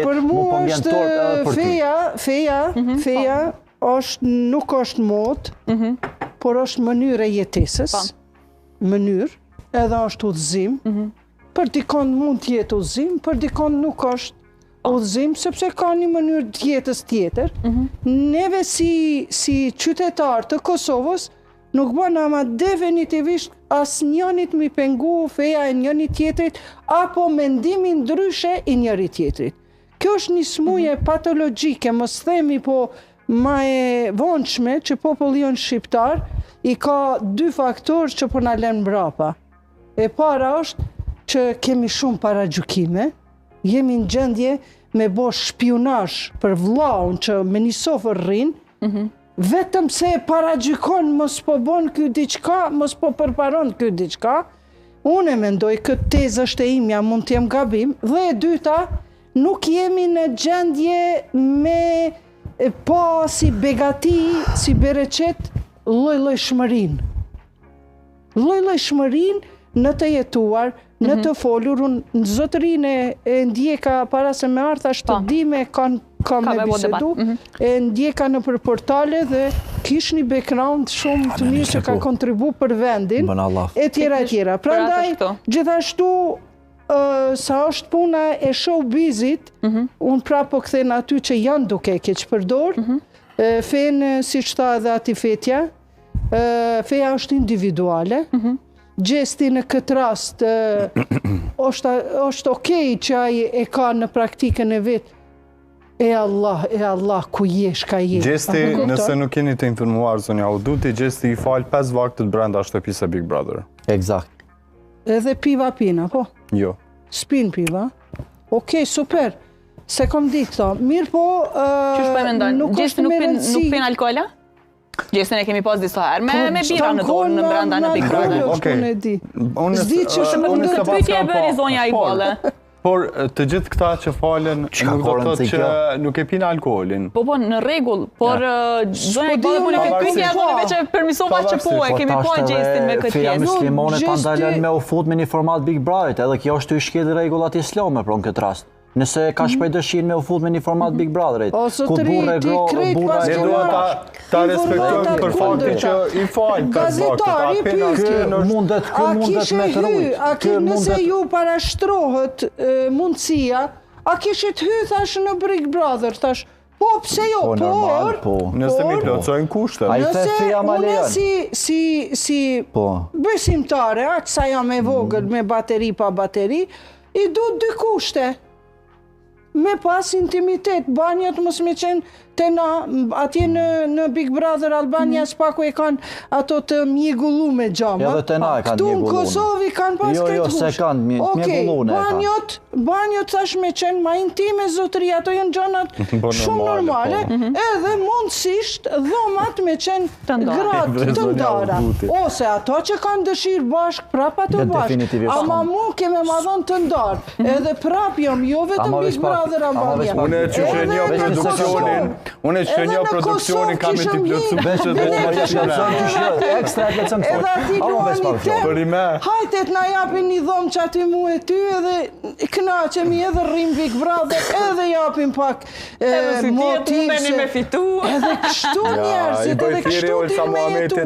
Për mua është feja nuk është modë, por është mënyrë e jetesës, edhe është udhëzim. Për dikon mund të jetë udhëzim, për dikon nuk është udhëzim, sepse ka një mënyrë të jetës tjetër. Neve si qytetar të Kosovës, nuk bën ama definitivisht as njënit mi pengu feja e njënit tjetrit, apo mendimin ndryshe i njëri tjetrit. Kjo është një smuje patologjike, mos themi po ma e vonshme që populli jonë shqiptar i ka dy faktorë që po na lënë mbrapa. E para është që kemi shumë paragjykime, jemi në gjendje me bo shpionazh për vllaun që me një sofër rrin, vetëm se paragjykon mos po bon ky diçka, mos po përparon ky diçka. Unë mendoj këtë tezë është e imja, mund të jem gabim, dhe e dyta, nuk jemi në gjendje me si begati, si bereqet, lloj-llojshmërinë. Lloj-llojshmërinë në të jetuar, në të folur, unë në zotërinë e ndjeka para se me ardha shtëdime ka me bisedu, e ndjeka në për portale dhe kish një background shumë të mirë që ka kontribu për vendin, e tjera. Prandaj, gjithashtu, sa është puna e showbizit, unë prapo kthen aty që janë duke keq përdor, fenë, si që tha edhe ati fetja, feja është individuale, gjesti në këtë rast është okej që ai e ka në praktikën e vetë, e Allah, ku jesh ka jesh. Gjesti, nëse nuk jeni të informuar, zonja Auduti, gjesti i falë 5 vaktët brenda shtëpisë së Big Brother. Eksakt. Edhe piva pina, po? Jo. Spin piva? Okej, super. Se kom ditë këto. Mirë po, nuk është me rëndësi. Nuk pin alkohola? Gjestin e kemi pas disa herë, me bira në dorë në brenda në Big Brother. Zdi që shumë në këtë pyetje e bëri zonja i bolle. Por të gjithë këta që falen, nuk do të thotë që nuk e pinë alkoholin. Po, në rregull, por zonja i bolle po në këtë pyetje apo veç e permisova që po e kemi pa gjestin me këtë feja pjesë. muslimone ta ndalen me u fut me një format Big Brother, edhe kjo është të shkel rregullat islame për në këtë rast. Nëse ka shpej dëshirë me u fut me një format Big Brotherit, ku burre Ne duhet ta respektojmë për faktin që i falë 5 vaktët. Kë mundet me të rujt. Nëse ju parashtrohet mundësia, a kishit hy, thash, në Big Brother, thash, po, pse jo, Nëse mi plotësojnë kushtet. Nëse une si besimtare, aq sa jam e vogël me bateri pa bateri, i du dy kushte. Me pas intimitet, banjat mos me qenë të na, atje në Big Brother Albania s'paku e kanë ato të mjegullu me gjama. Edhe të na e kanë mjegullu. Këtu në Kosovë kanë pas këtë Jo, se kanë mjegullu ne e kanë. Banjot thash me qenë ma intime zotëri, ato janë gjonat shumë normale, edhe mundësisht dhomat me qenë gratë të ndara. Ose ato që kanë dëshirë bashkë, prap ato bashkë. Ama mu keme ma dhonë të ndarë, edhe prap jam, jo vetëm Big Brother Albania. Unë e që një produksionin kam e t'i plëcu Ekstra e plëcën të edhe ati luani tem, hajtet na japin një dhomë që aty mu e ty edhe knaqemi edhe rrim Big Brother edhe japin pak motiv edhe kështu njerëzit edhe kështu t'ju me jetu.